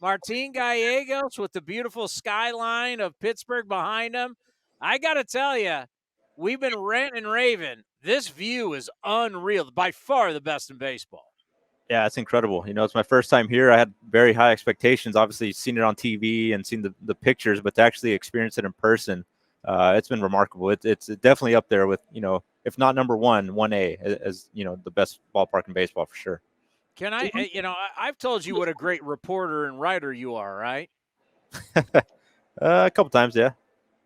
Martín Gallegos with the beautiful skyline of Pittsburgh behind him. I got to tell you, we've been ranting and raving. This view is unreal. By far the best in baseball. Yeah, it's incredible. It's my first time here. I had very high expectations. Obviously, seen it on TV and seen the pictures, but to actually experience it in person, it's been remarkable. It's definitely up there with, if not number one, 1A, as, the best ballpark in baseball for sure. Can I, I've told you what a great reporter and writer you are, right? A couple times, yeah.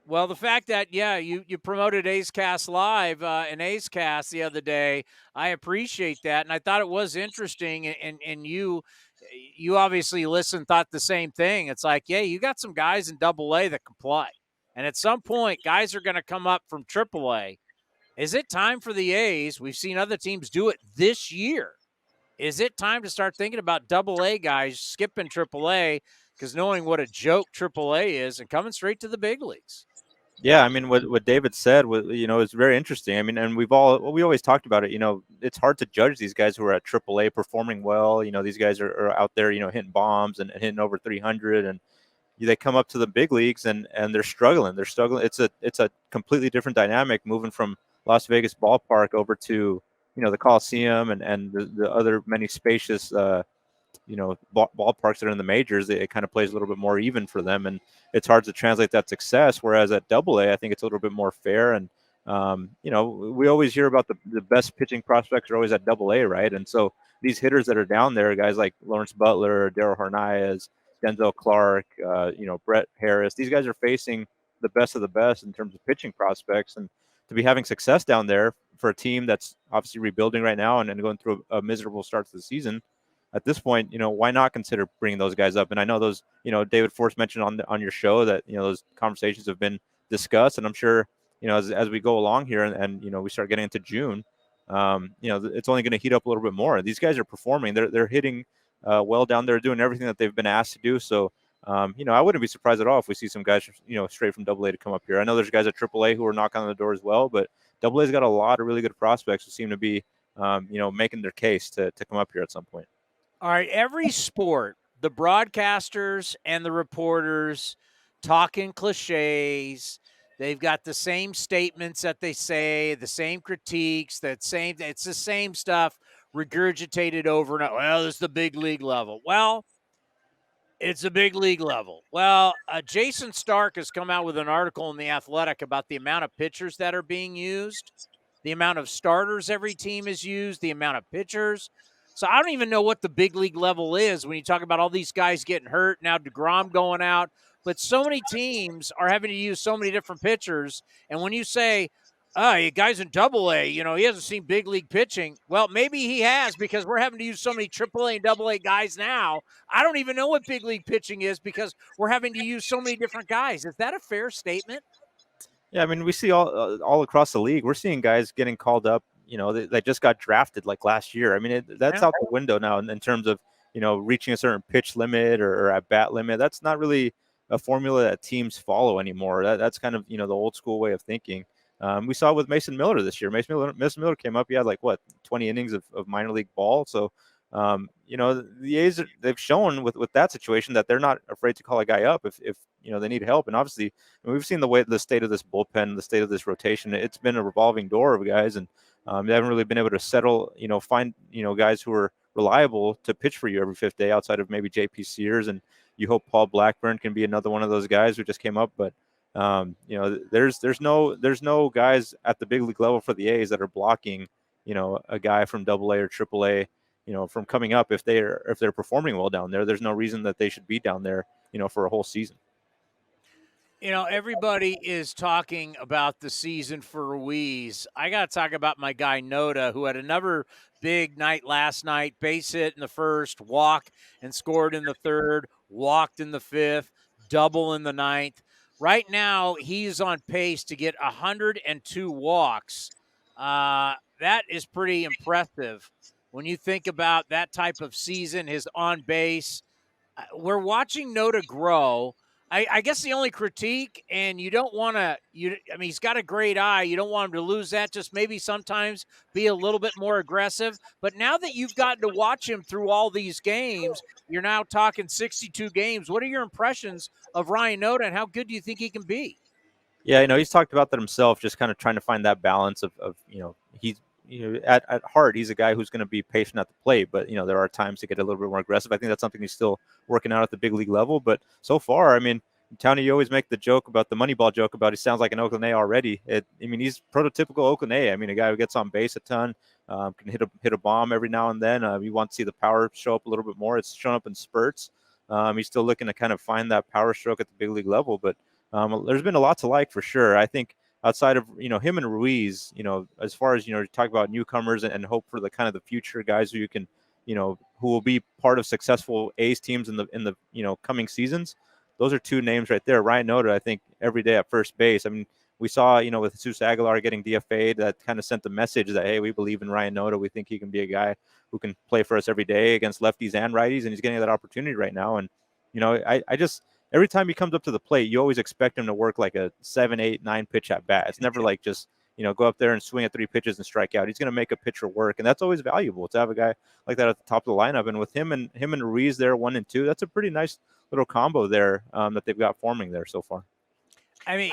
Well, the fact that you promoted A's Cast Live in A's Cast the other day, I appreciate that, and I thought it was interesting. And you obviously listened, thought the same thing. It's like, yeah, you got some guys in Double A that can play, and at some point, guys are going to come up from Triple A. Is it time for the A's? We've seen other teams do it this year. Is it time to start thinking about Double A guys skipping Triple A because knowing what a joke Triple A is and coming straight to the big leagues? Yeah, I mean, what David said was, is very interesting. I mean, and we always talked about it. It's hard to judge these guys who are at AAA performing well. These guys are out there, hitting bombs and hitting over 300, and they come up to the big leagues and they're struggling. They're struggling. It's a completely different dynamic moving from Las Vegas ballpark over to the Coliseum and the other many spacious ballparks that are in the majors. It kind of plays a little bit more even for them, and it's hard to translate that success. Whereas at Double A, I think it's a little bit more fair. And we always hear about the best pitching prospects are always at Double A, right? And so these hitters that are down there, guys like Lawrence Butler, Daryl Hernandez, Denzel Clark, Brett Harris, these guys are facing the best of the best in terms of pitching prospects, and to be having success down there for a team that's obviously rebuilding right now and going through a miserable start to the season, at this point, why not consider bringing those guys up? And I know those, David Force mentioned on your show that, those conversations have been discussed. And I'm sure, as we go along here and we start getting into June, it's only going to heat up a little bit more. These guys are performing. They're hitting well down there, doing everything that they've been asked to do. So, I wouldn't be surprised at all if we see some guys, straight from Double A to come up here. I know there's guys at Triple A who are knocking on the door as well, but Double A's got a lot of really good prospects who seem to be, making their case to come up here at some point. All right, every sport, the broadcasters and the reporters talking cliches. They've got the same statements that they say, the same critiques, it's the same stuff regurgitated over and over. Well, this is the big league level. Well, it's a big league level. Well, Jason Stark has come out with an article in The Athletic about the amount of pitchers that are being used, the amount of starters every team has used, the amount of pitchers. So I don't even know what the big league level is when you talk about all these guys getting hurt, now DeGrom going out. But so many teams are having to use so many different pitchers. And when you say, you guys in Double A, he hasn't seen big league pitching. Well, maybe he has because we're having to use so many Triple A and Double A guys now. I don't even know what big league pitching is because we're having to use so many different guys. Is that a fair statement? Yeah, I mean, we see all across the league. We're seeing guys getting called up. They just got drafted like last year. I mean, that's out the window now in terms of reaching a certain pitch limit or at bat limit. That's not really a formula that teams follow anymore. That's kind of the old school way of thinking. We saw it with Mason Miller this year. Mason Miller came up. He had 20 innings of minor league ball. So the A's, they've shown with that situation that they're not afraid to call a guy up if they need help. And obviously, we've seen the state of this bullpen, the state of this rotation. It's been a revolving door of guys, and they haven't really been able to settle, find guys who are reliable to pitch for you every fifth day outside of maybe JP Sears. And you hope Paul Blackburn can be another one of those guys who just came up. But there's no guys at the big league level for the A's that are blocking a guy from Double A or Triple A from coming up. If they're performing well down there, there's no reason that they should be down there for a whole season. Everybody is talking about the season for Ruiz. I got to talk about my guy Noda, who had another big night last night. Base hit in the first, walk and scored in the third, walked in the fifth, double in the ninth. Right now, he's on pace to get 102 walks. That is pretty impressive when you think about that type of season, his on base. We're watching Noda grow. I guess the only critique, and you don't want to, I mean, he's got a great eye. You don't want him to lose that. Just maybe sometimes be a little bit more aggressive. But now that you've gotten to watch him through all these games, you're now talking 62 games. What are your impressions of Ryan Noda, and how good do you think he can be? Yeah, he's talked about that himself, just kind of trying to find that balance of he's at heart he's a guy who's going to be patient at the plate, but there are times to get a little bit more aggressive. I think that's something he's still working out at the big league level. But so far, I mean, Tony, you always make the joke about the Moneyball joke about he sounds like an Oakland A already. He's prototypical Oakland A. I mean, a guy who gets on base a ton, can hit a bomb every now and then. You want to see the power show up a little bit more. It's shown up in spurts. He's still looking to kind of find that power stroke at the big league level, but there's been a lot to like for sure. I think outside of him and Ruiz, as far as talk about newcomers and hope for the kind of the future guys who you can, who will be part of successful A's teams in the coming seasons. Those are two names right there. Ryan Noda, I think, every day at first base. I mean, we saw with Jesus Aguilar getting DFA'd, that kind of sent the message that hey, we believe in Ryan Noda. We think he can be a guy who can play for us every day against lefties and righties, and he's getting that opportunity right now. And I just every time he comes up to the plate, you always expect him to work like a 7, 8, 9 pitch at bat. It's never like just, go up there and swing at 3 pitches and strike out. He's going to make a pitcher work. And that's always valuable to have a guy like that at the top of the lineup. And with him and Ruiz there, 1 and 2, that's a pretty nice little combo there that they've got forming there so far. I mean,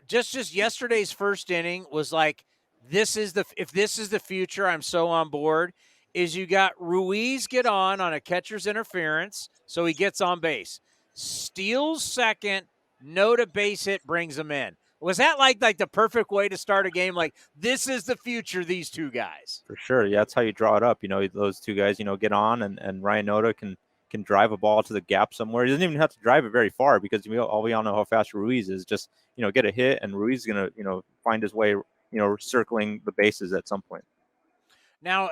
just yesterday's first inning was like, if this is the future, I'm so on board. Is you got Ruiz get on a catcher's interference, so he gets on base, steals second, Noda base hit, brings him in. Was that like the perfect way to start a game? Like, this is the future, these two guys. For sure, yeah, that's how you draw it up. Those two guys, get on, and Ryan Noda can drive a ball to the gap somewhere. He doesn't even have to drive it very far because we all know how fast Ruiz is. Just get a hit, and Ruiz is gonna find his way circling the bases at some point. Now,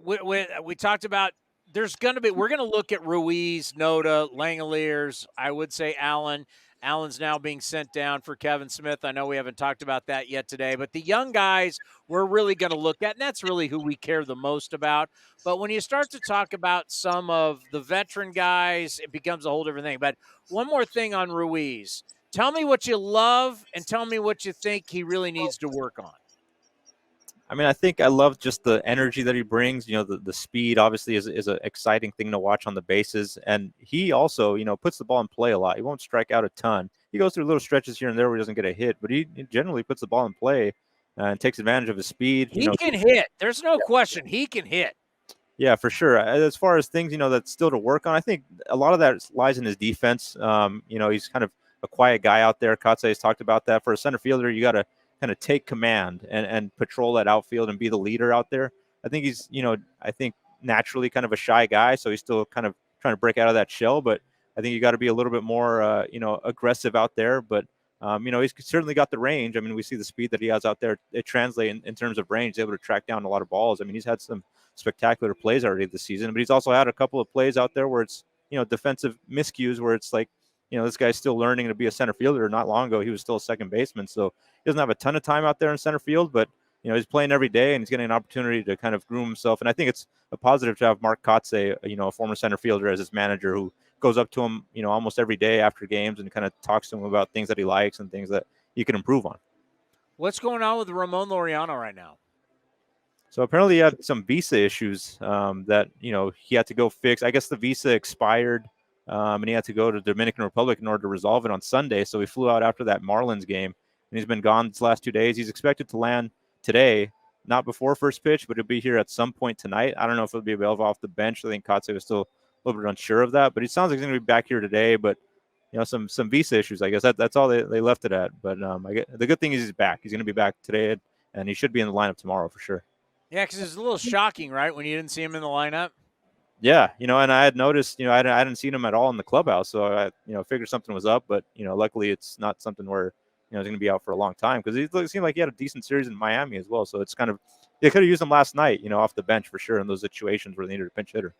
we talked about we're going to look at Ruiz, Noda, Langoliers. I would say Allen. Allen's now being sent down for Kevin Smith. I know we haven't talked about that yet today, but the young guys we're really going to look at, and that's really who we care the most about. But when you start to talk about some of the veteran guys, it becomes a whole different thing. But one more thing on Ruiz. Tell me what you love and tell me what you think he really needs to work on. I mean, I think I love just the energy that he brings. The speed obviously is an exciting thing to watch on the bases. And he also, puts the ball in play a lot. He won't strike out a ton. He goes through little stretches here and there where he doesn't get a hit, but he generally puts the ball in play and takes advantage of his speed. He can hit. There's no question. He can hit. Yeah, for sure. As far as things, that's still to work on, I think a lot of that lies in his defense. He's kind of a quiet guy out there. Katse has talked about that. For a center fielder, you got to kind of take command and patrol that outfield and be the leader out there. I think he's, I think naturally kind of a shy guy, so he's still kind of trying to break out of that shell. But I think you got to be a little bit more, aggressive out there. But he's certainly got the range. I mean, we see the speed that he has out there. It translates in terms of range. He's able to track down a lot of balls. I mean, he's had some spectacular plays already this season, but he's also had a couple of plays out there where it's, defensive miscues where it's like, this guy's still learning to be a center fielder. Not long ago, he was still a second baseman. So he doesn't have a ton of time out there in center field, but, he's playing every day and he's getting an opportunity to kind of groom himself. And I think it's a positive to have Mark Kotze, a former center fielder, as his manager, who goes up to him, almost every day after games and kind of talks to him about things that he likes and things that he can improve on. What's going on with Ramon Laureano right now? So apparently he had some visa issues that, he had to go fix. I guess the visa expired and he had to go to the Dominican Republic in order to resolve it on Sunday. So he flew out after that Marlins game, and he's been gone these last 2 days. He's expected to land today, not before first pitch, but he'll be here at some point tonight. I don't know if he'll be available off the bench. I think Kotze was still a little bit unsure of that, but he sounds like he's going to be back here today. But, some visa issues, I guess that's all they left it at. But the good thing is he's back. He's going to be back today, and he should be in the lineup tomorrow for sure. Yeah, because it's a little shocking, right, when you didn't see him in the lineup? Yeah, and I had noticed, I hadn't seen him at all in the clubhouse, so I, figured something was up. But, luckily it's not something where, he's going to be out for a long time, because it seemed like he had a decent series in Miami as well. So it's kind of, they could have used him last night, off the bench for sure in those situations where they needed a pinch hitter.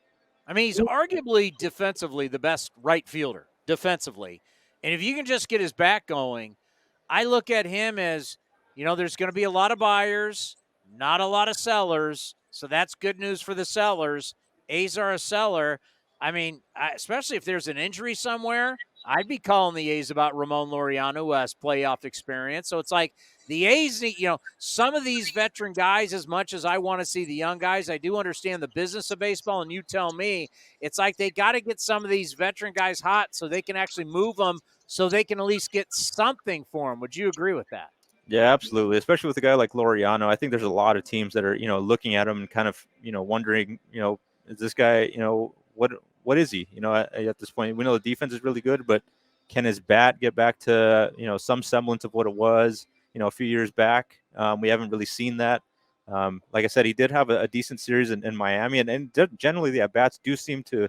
I mean, he's arguably defensively the best right fielder, defensively. And if you can just get his back going, I look at him as, there's going to be a lot of buyers, not a lot of sellers. So that's good news for the sellers. A's are a seller. I mean, especially if there's an injury somewhere, I'd be calling the A's about Ramon Laureano, who has playoff experience. So it's like the A's need, some of these veteran guys, as much as I want to see the young guys, I do understand the business of baseball. And you tell me, it's like they got to get some of these veteran guys hot so they can actually move them so they can at least get something for them. Would you agree with that? Yeah, absolutely. Especially with a guy like Laureano, I think there's a lot of teams that are looking at him and kind of wondering is this guy what is he at this point? We know the defense is really good, but can his bat get back to some semblance of what it was a few years back? We haven't really seen that. Like I said, he did have a decent series in Miami, and generally the at bats do seem to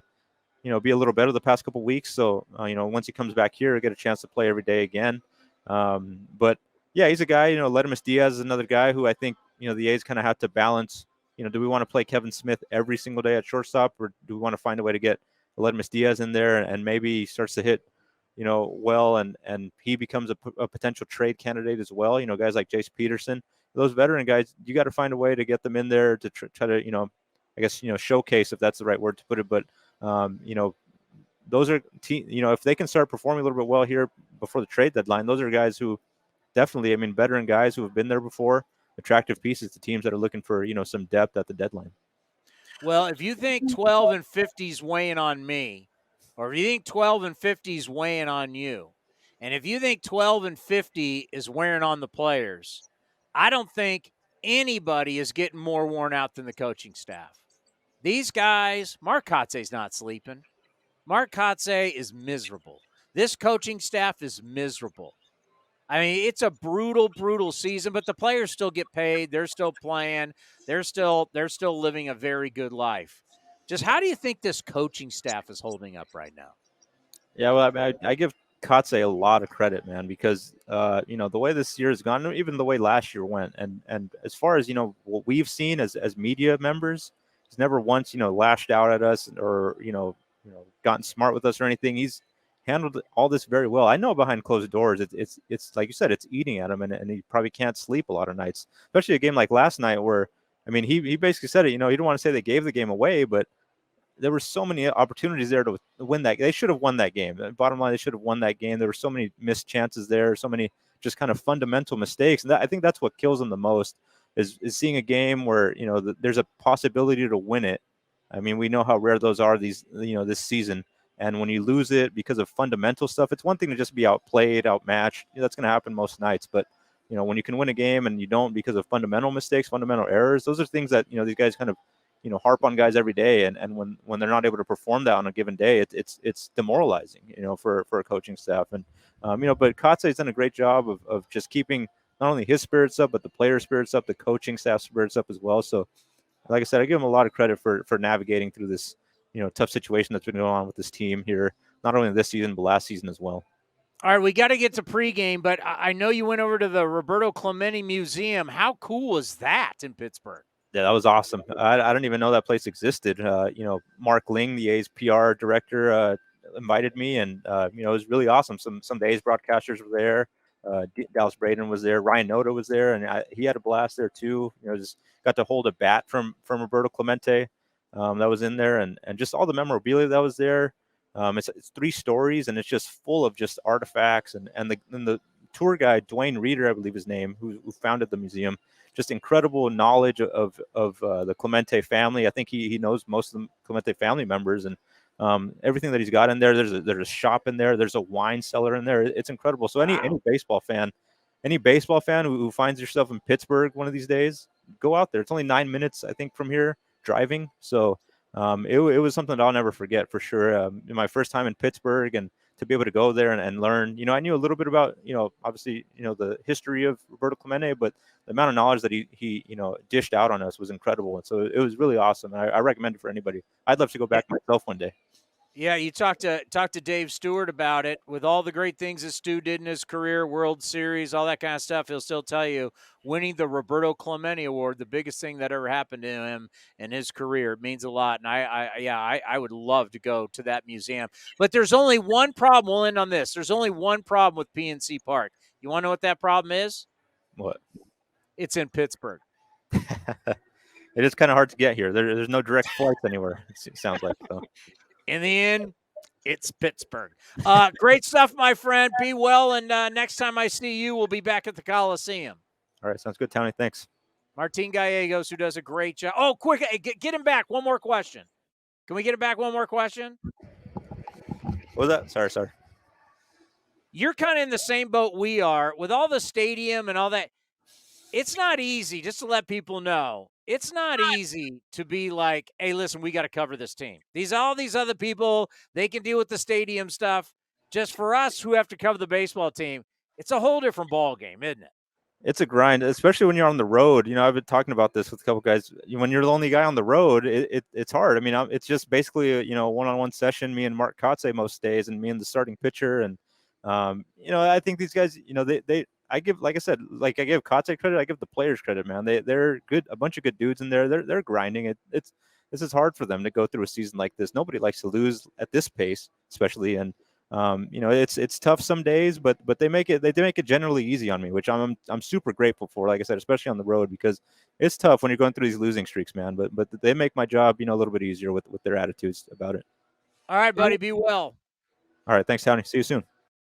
be a little better the past couple of weeks. So, once he comes back here, he'll get a chance to play every day again. But yeah, he's a guy, Ledimus Diaz is another guy who I think, the A's kind of have to balance, do we want to play Kevin Smith every single day at shortstop, or do we want to find a way to get Ledimus Diaz in there and maybe he starts to hit, well, and he becomes a potential trade candidate as well. Guys like Jace Peterson, those veteran guys, you got to find a way to get them in there to try to, I guess, showcase, if that's the right word to put it. But those are if they can start performing a little bit well here before the trade deadline, those are guys who definitely, veteran guys who have been there before, attractive pieces to teams that are looking for some depth at the deadline. Well, if you think 12 and 50 is weighing on me, or if you think 12 and 50 is weighing on you, and if you think 12 and 50 is wearing on the players, I don't think anybody is getting more worn out than the coaching staff. These guys, Mark Kotze's not sleeping. Mark Kotze is miserable. This coaching staff is miserable. I mean, it's a brutal, brutal season, but the players still get paid. They're still playing. They're still living a very good life. Just how do you think this coaching staff is holding up right now? Yeah, well, I give Kotze a lot of credit, man, because the way this year has gone, even the way last year went, and as far as what we've seen as media members, he's never once lashed out at us or gotten smart with us or anything. He's handled all this very well. I know behind closed doors, it's like you said, it's eating at him, and he probably can't sleep a lot of nights, especially a game like last night where he basically said it. He didn't want to say they gave the game away, but there were so many opportunities there to win that. They should have won that game. Bottom line, they should have won that game. There were so many missed chances there, so many just kind of fundamental mistakes. And I think that's what kills them the most is seeing a game where, there's a possibility to win it. I mean, we know how rare those are this season. And when you lose it because of fundamental stuff, it's one thing to just be outplayed, outmatched. That's going to happen most nights. But, when you can win a game and you don't because of fundamental mistakes, fundamental errors, those are things that, these guys kind of harp on guys every day, and when they're not able to perform that on a given day, it's demoralizing, for a coaching staff. And but Kotze's done a great job of just keeping not only his spirits up, but the player spirits up, the coaching staff spirits up as well. So, like I said, I give him a lot of credit for navigating through this tough situation that's been going on with this team here, not only this season but last season as well. All right, we got to get to pregame, but I know you went over to the Roberto Clemente Museum. How cool is that in Pittsburgh? Yeah, that was awesome. I don't even know that place existed. Mark Ling, the A's PR director, invited me, and it was really awesome. Some of the A's broadcasters were there. Dallas Braden was there. Ryan Noda was there, and he had a blast there too. Just got to hold a bat from Roberto Clemente that was in there, and just all the memorabilia that was there. It's 3 stories, and it's just full of just artifacts, and the tour guide, Dwayne Reeder, I believe his name, who founded the museum. Just incredible knowledge of the Clemente family. I think he knows most of the Clemente family members, and everything that he's got in there. There's a shop in there. There's a wine cellar in there. It's incredible. So any baseball fan, who finds yourself in Pittsburgh one of these days, go out there. It's only 9 minutes, I think, from here driving. So it was something that I'll never forget for sure. My first time in Pittsburgh, and to be able to go there and learn, I knew a little bit about, obviously, the history of Roberto Clemente, but the amount of knowledge that he dished out on us was incredible. And so it was really awesome. And I recommend it for anybody. I'd love to go back myself one day. Yeah, you talked to Dave Stewart about it. With all the great things that Stu did in his career, World Series, all that kind of stuff, he'll still tell you winning the Roberto Clemente Award, the biggest thing that ever happened to him in his career. It means a lot. And I would love to go to that museum. But there's only one problem. We'll end on this. There's only one problem with PNC Park. You want to know what that problem is? What? It's in Pittsburgh. It is kind of hard to get here. There's no direct flights anywhere. It sounds like so. In the end, It's Pittsburgh. Great stuff, my friend. Be well, and next time I see you, we'll be back at the Coliseum. All right, sounds good, Tony. Thanks. Martín Gallegos, who does a great job. Oh, quick, get him back. One more question. Can we get him back? One more question. What was that? Sorry. You're kind of in the same boat we are with all the stadium and all that. It's not easy, just to let people know. It's not easy to be like, hey, listen, we got to cover this team. All these other people, they can deal with the stadium stuff. Just for us who have to cover the baseball team, it's a whole different ball game, isn't it? It's a grind, especially when you're on the road. I've been talking about this with a couple guys. When you're the only guy on the road, it's hard. I mean, it's just basically a one-on-one session. Me and Mark Kotze most days, and me and the starting pitcher. And I think these guys, I give, like I said, I give Kotze credit. I give the players credit, man. They're good. A bunch of good dudes in there. They're grinding. This is hard for them to go through a season like this. Nobody likes to lose at this pace, especially. And it's tough some days, but they make it generally easy on me, which I'm super grateful for. Like I said, especially on the road, because it's tough when you're going through these losing streaks, man. But they make my job, a little bit easier with their attitudes about it. All right, buddy. Be well. All right, thanks, Tony. See you soon.